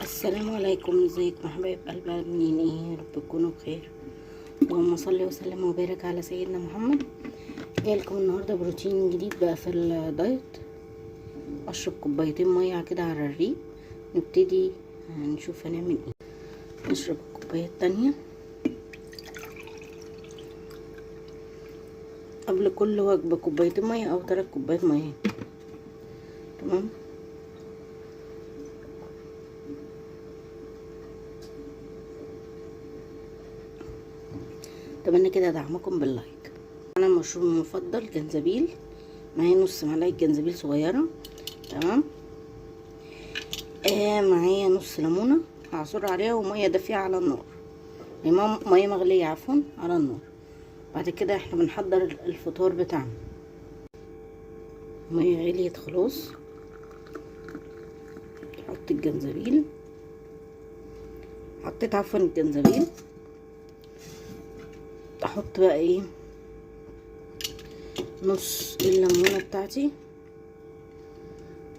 السلام عليكم، ازيكم حبايب قلب عاملين ايه؟ يا رب تكونوا بخير. اللهم صل وسلم وبارك على سيدنا محمد. جايلكم النهارده بروتين جديد بقى في الدايت. اشرب كوبايتين ميه كده على الريق. نبتدي نشوف هنعمل ايه. نشرب الكوبايه التانية قبل كل وجبه، كوبايتين ميه او 3 كوبايات ميه. تمام. اتمنى كده دعمكم باللايك. انا مشروب المفضل جنزبيل، معايا نص معلقه جنزبيل صغيره. تمام. معايا نص ليمونه هعصر عليها وميه دافيه على النار، ميه مغليه عفوا على النار. بعد كده احنا بنحضر الفطار بتاعنا. ميه غليت خلاص، نحط الجنزبيل. حطيت عفوا الجنزبيل. احط بقى ايه نص الليمونه بتاعتي.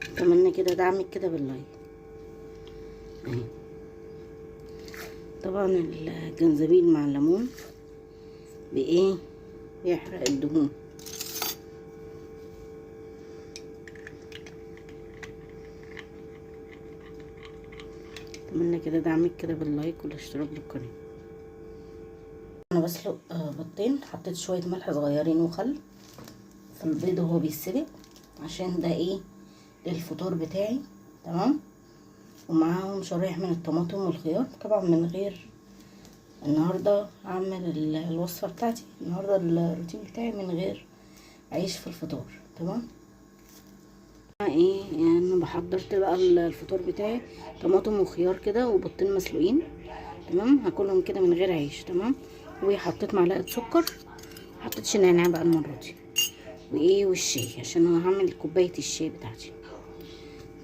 اتمنى كده دعمك كده باللايك. اهي طبعا الجنزبيل مع الليمون بايه يحرق الدهون. اتمنى كده دعمك كده باللايك والاشتراك بالقناه. انا بسلق بيضتين، حطيت شويه ملح صغيرين وخل في البيض وهو بيتسلق عشان ده ايه للفطار بتاعي. تمام. ومعاهم شرايح من الطماطم والخيار، طبعا من غير. النهارده هعمل الوصفه بتاعتي النهارده، الروتين بتاعي من غير عيش في الفطار. تمام. ايه يعني انا بحضرت بقى الفطار بتاعي، طماطم وخيار كده وبيضتين مسلوقين. تمام. هاكلهم كده من غير عيش. تمام. وحطيت معلقه سكر، حطيتش نعناع بقى المره دي، وايه والشاي عشان انا هعمل كوبايه الشاي بتاعتي.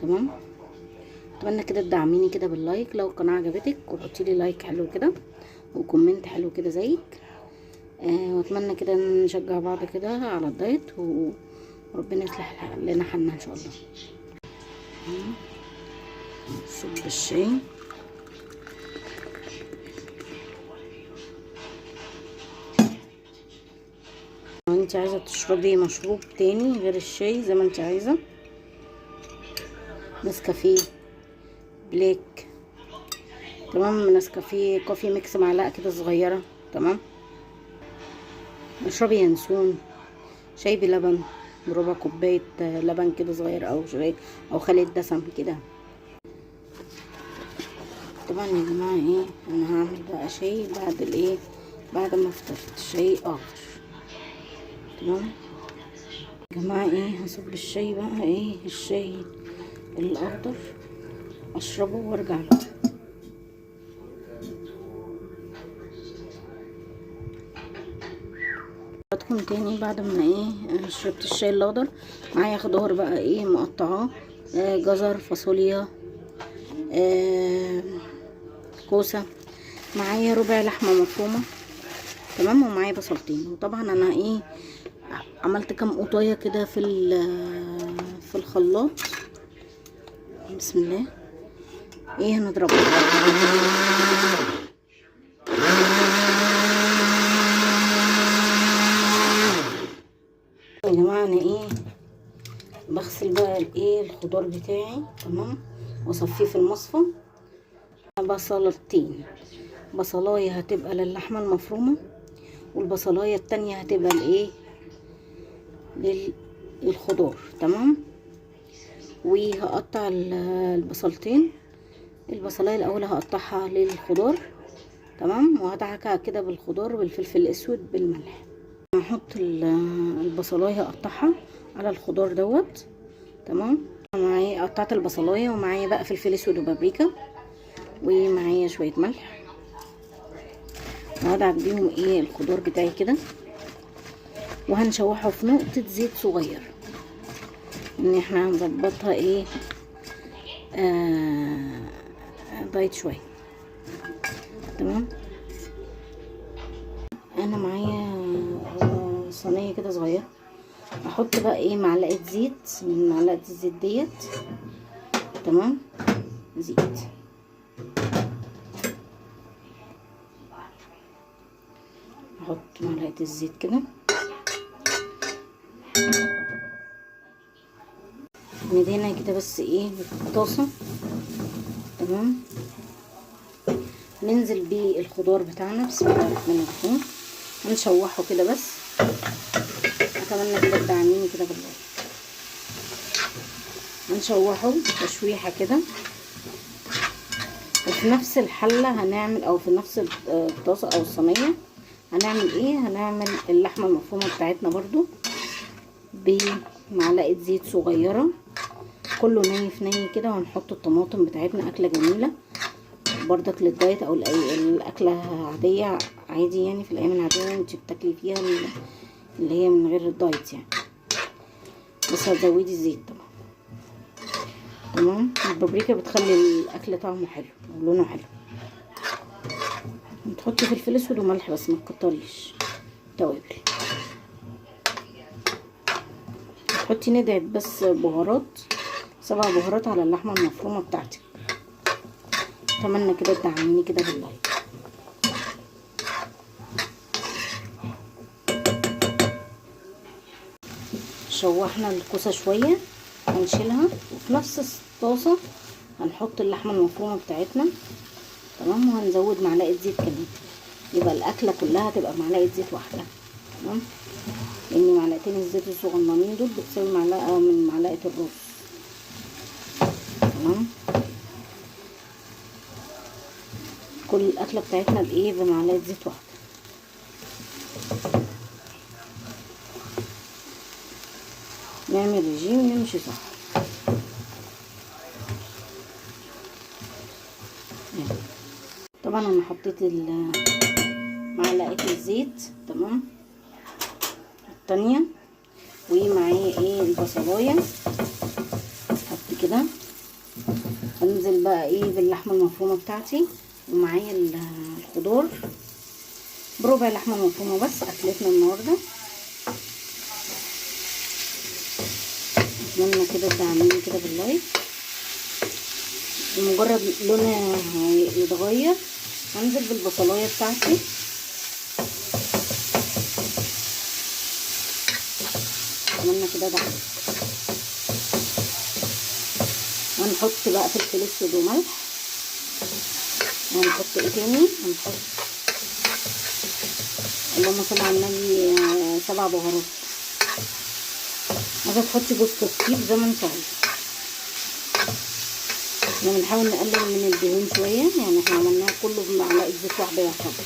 تمام. اتمنى كده تدعميني كده باللايك لو القناه عجبتك، وحطي لي لايك حلو كده وكومنت حلو كده زيك. واتمنى كده نشجع بعض كده على الدايت، وربنا يصلح لنا حالنا ان شاء الله. صب الشاي. لو انت عايزه تشربي مشروب تاني غير الشاي زي ما انت عايزه، نسكافيه بلاك. تمام. نسكافيه كوفي ميكس معلقه كده صغيره. تمام. اشربي ينسون، شاي بلبن بربع كوبايه لبن كده صغير، او شاي او خليط دسم كده. طبعا يا جماعه ايه انا هعمل بقى شاي بعد الايه بعد ما فطرت، شاي اخضر. تمام يا جماعه. ايه هصب الشاي بقى، ايه الشاي الاخضر اشربه وارجع له. بدكم تاني بعد ما ايه شربت الشاي الاخضر. معايا خضار بقى ايه مقطعاه، جزر، فاصوليا، كوسه. معايا ربع لحمه مفرومه. تمام. ومعايا بصلتين. وطبعا انا ايه عملت كام قطايه كده في الخلاط. بسم الله. ايه هنضربها يا جماعه. انا ايه بغسل بقى الايه الخضار بتاعي. تمام. واصفيه في المصفى. بصلتين، بصلايه هتبقى للحمه المفرومه، والبصلايه التانية هتبقى لايه للخضار. تمام. وهقطع البصلتين. البصلايه الاول هقطعها للخضار. تمام. وهدعكها كده بالخضار بالفلفل الاسود بالملح. هحط البصلايه هقطعها على الخضار دوت. تمام. معايا قطعت البصلايه، ومعايا بقى فلفل اسود وبابريكا، ومعايا شويه ملح. وهدعك بيهم ايه الخضار بتاعي كده، وهنشوحه في نقطه زيت صغير، ان احنا هنظبطها ايه دايت شويه. تمام. انا معايا صينيه كده صغيره، احط بقى ايه معلقه زيت من معلقه الزيت ديت. تمام. زيت احط معلقه الزيت كده، ندهنها كده بس ايه بالطاسه. تمام، ننزل بالخضار بتاعنا. بسم الله الرحمن الرحيم. هنشوحه كده بس. اتمنى كده تدعميني كده بالله. هنشوحه تشويحه كده، وفي نفس الحله هنعمل، او في نفس الطاسه او الصينيه هنعمل ايه، هنعمل اللحمه المفرومه بتاعتنا برضو بمعلقه زيت صغيره، كله ني في ني كده. وهنحط الطماطم بتاعتنا. اكله جميله برضك للدايت، او الاكله عاديه عادي يعني، في الايام العاديه انت بتاكلي فيها اللي هي من غير الدايت يعني، بس هتزودي الزيت طبعا. تمام. البابريكا بتخلي الاكل طعمه حلو ولونه حلو. تحطي فلفل اسود وملح بس، ما تكتريش توابل. تحطي ندعه بس بهارات، 7 بهارات على اللحمه المفرومه بتاعتك. اتمنى كده تدعميني كده باللايك. شوحنا الكوسه شويه، هنشيلها وفي نفس الطاسه هنحط اللحمه المفرومه بتاعتنا. تمام، وهنزود معلقه زيت كمان، يبقى الاكله كلها تبقى معلقه زيت واحده. تمام، لان معلقتين الزيت الصغننين دول بتساوي معلقه من معلقه الرز. تمام، كل الاكله بتاعتنا بايه، بمعلقه زيت واحده. نعمل رجيم نمشي صح. طبعا انا حطيت معلقه الزيت. تمام، التانية، ومعايا ايه البصلايه. احط كده، انزل بقى ايه باللحمه المفرومه بتاعتي، ومعايا الخضار بربع لحمه مفرومه بس. اكلتنا النهارده. اتمنى كده تدعميني كده باللايك. بمجرد لونها يتغير هنزل بالبصلايه بتاعتي. اتمنى كده دعم. هنحط بقى فلفل اسود وملح. هنحط ايه تاني، هنحط اللهم صل على النبي 7 بهارات. عايزه تحطي جوز الطيب زي ما انت عايزه. احنا بنحاول نقلل من الدهون شويه يعني، احنا عملناها كله بمعلقه زيت واحده يعتبر.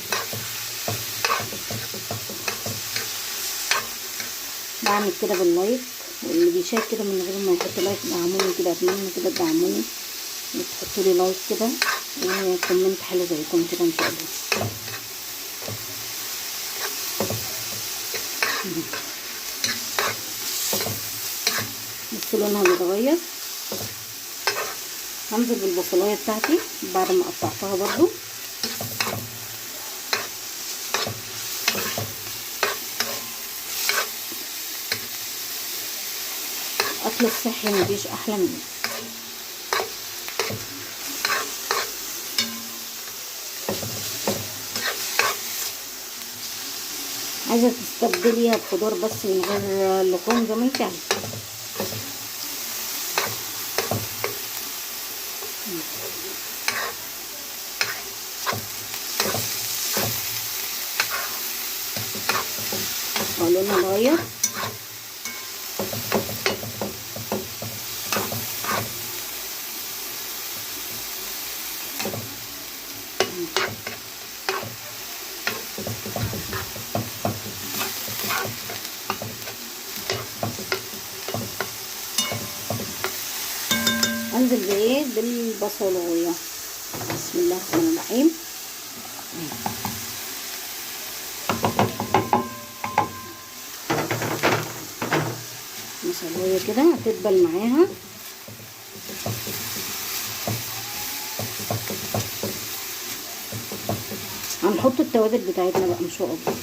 بعمل كده باللايك، واللي بيشاهد كده من غير ما يحط لايك دعموني كده. اتمنى كده تدعموني وتحطوا لي لايك كده وكومنت حلو زيكم كده ان شاء الله. بس لونها بيتغير. هنزل بالبصلايه بتاعتي بعد ما قطعتها برضو. الاكل الصحي مفيش احلى منه. عايزه تستبدليها بخضار بس من غير لحوم زي ما انت عايزه. لونها اتغير. انزل بايه، بالبصلايه. بسم الله الرحمن الرحيم. بصلايه كده هتدبل معاها. هنحط التوابل بتاعتنا بقى ان شاء الله.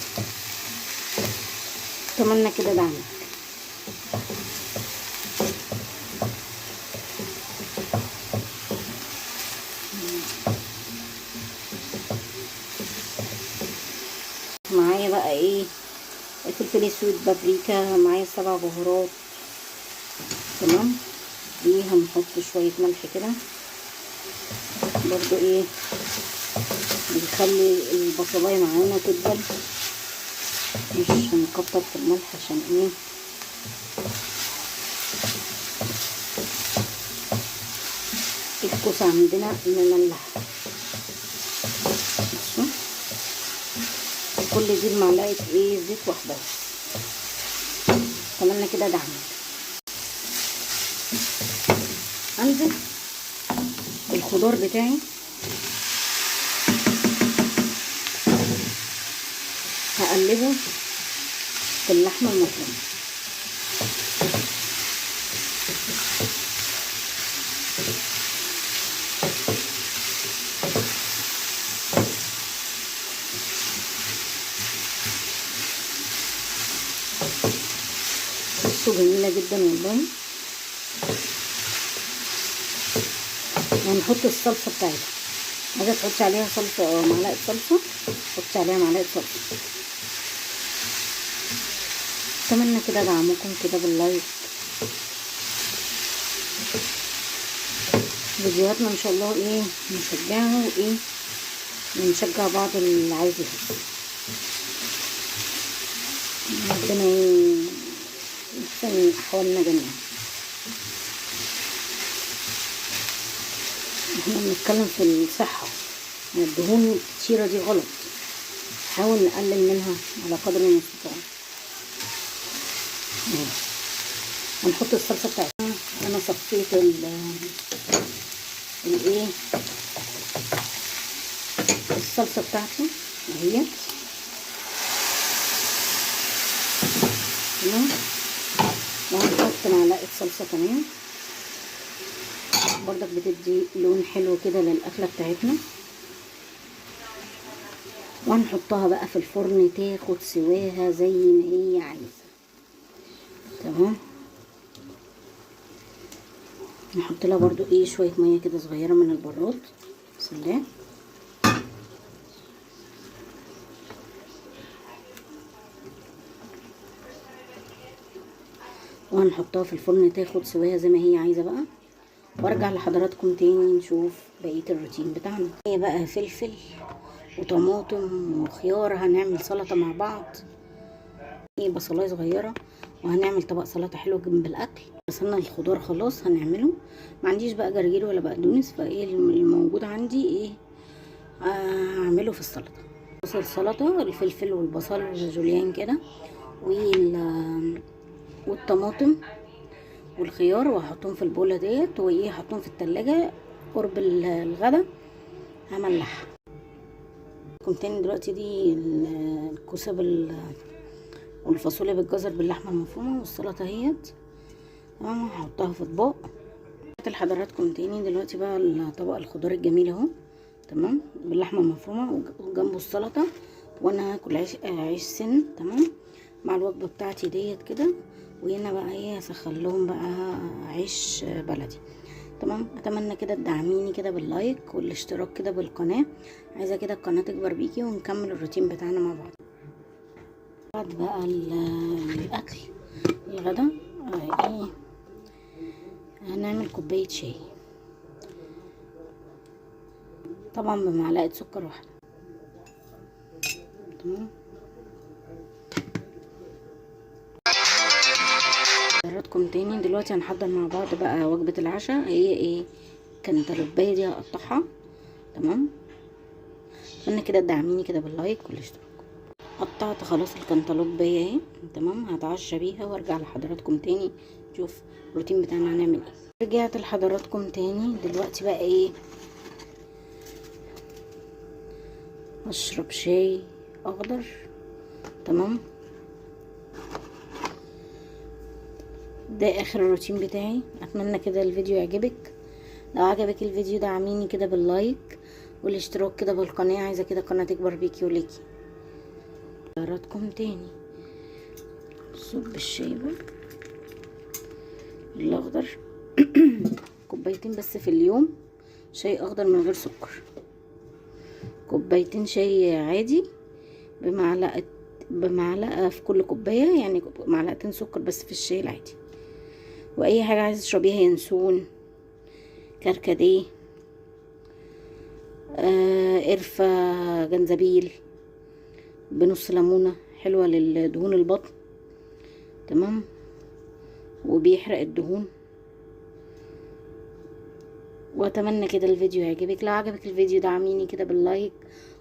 اتمنى كده دعمك. بقى ايه، فلفل اسود، بابريكا، معايا 7 بهارات. تمام. دي هنحط شويه ملح كده برضو، ايه بيخلي البصلايه معانا تدبل. مش هنكتر في الملح عشان ايه، الكوسه عندنا نملحها. كل دي بمعلقه ايه زيت واحده بس. اتمنى كده دعم. انزل الخضار بتاعي، هقلبه في اللحمه المفرومه. بصوا جميله جدا والله. وهنحط الصلصه بتاعتها، عايزه تحطي عليها صلصه او معلقه صلصه، حطي عليها معلقه صلصه. اتمنى كده دعمكم كده باللايك. فيديوهاتنا ان شاء الله ايه نشجعها، وايه نشجع بعض اللي عايز يحس. ربنا يحسن احوالنا جميعا. احنا بنتكلم في الصحة، الدهون الكتيرة دي غلط، نحاول نقلل منها على قدر المستطاع. هنحط الصلصة بتاعتنا. انا صفيت الايه الصلصة بتاعتي اهي. تمام. وهنحط معلقة صلصة كمان برضك بتدي لون حلو كده للاكله بتاعتنا. وهنحطها بقى في الفرن تاخد سواها زي ما هي عايزه. تمام. نحط لها برضو ايه شويه ميه كده صغيره من البراد. بسم الله. وهنحطها في الفرن تاخد سواها زي ما هي عايزه بقى، وارجع لحضراتكم تاني نشوف بقيه الروتين بتاعنا. ايه بقى، فلفل وطماطم وخيار، هنعمل سلطه مع بعض. ايه بصلايه صغيره، وهنعمل طبق سلطه حلو جنب الاكل. غسلنا الخضار خلاص هنعمله. ما عنديش بقى جرجير ولا بقدونس، فايه الموجود عندي ايه هعمله في السلطه. بصل السلطه، الفلفل والبصل جوليان كده، والطماطم والخيار، وهحطهم في البوله ديت، وايه هحطهم في التلاجة قرب الغدا هملحها. تاني دلوقتي دي الكوسه والفاصوليا بالجزر باللحمه المفرومه، والسلطه اهيت. تمام. هحطها في اطباق لحضراتكم تاني. دلوقتي بقى طبق الخضار الجميل اهو. تمام. باللحمه المفرومه وجنبه السلطه. وانا هاكل عيش سن. تمام. مع الوجبه بتاعتي ديت كده. وهنا بقى ايه هسخن لهم بقى عيش بلدي. تمام. اتمنى كده تدعميني كده باللايك والاشتراك كده بالقناه. عايزه كده القناه تكبر بيكي ونكمل الروتين بتاعنا مع بعض. بعد بقى الاكل الغدا ايه هنعمل كوبايه شاي، طبعا بمعلقه سكر واحده. تمام. حضراتكم تاني دلوقتي هنحضر مع بعض بقى وجبه العشاء. هي ايه، كانتالوبيه دي هقطعها. تمام. اتمنى كده تدعميني كده باللايك والاشتراك. قطعت خلاص الكنتالوبيه اهي. تمام. هتعشى بيها وارجع لحضراتكم تاني نشوف الروتين بتاعنا هنعمل ايه. رجعت لحضراتكم تاني. دلوقتي بقى ايه اشرب شاي اخضر. تمام. ده اخر الروتين بتاعي. اتمنى كده الفيديو يعجبك. لو عجبك الفيديو دعميني كده باللايك والاشتراك كده بالقناه. عايزه كده القناه تكبر بيكي وليكي. حضراتكم تاني صب الشاي بقى الاخضر كوبايتين بس في اليوم شاي اخضر من غير سكر. كوبايتين شاي عادي بمعلقه بمعلقة في كل كوباية، يعني معلقتين سكر بس في الشاي العادي. واي حاجة عايزة تشربيها، ينسون، كركديه، قرفة، جنزبيل، بنص ليمونة، حلوة للدهون البطن، تمام، وبيحرق الدهون. واتمنى كده الفيديو يعجبك. لو عجبك الفيديو دعميني كده باللايك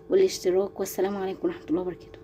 والاشتراك، والسلام عليكم ورحمة الله وبركاته.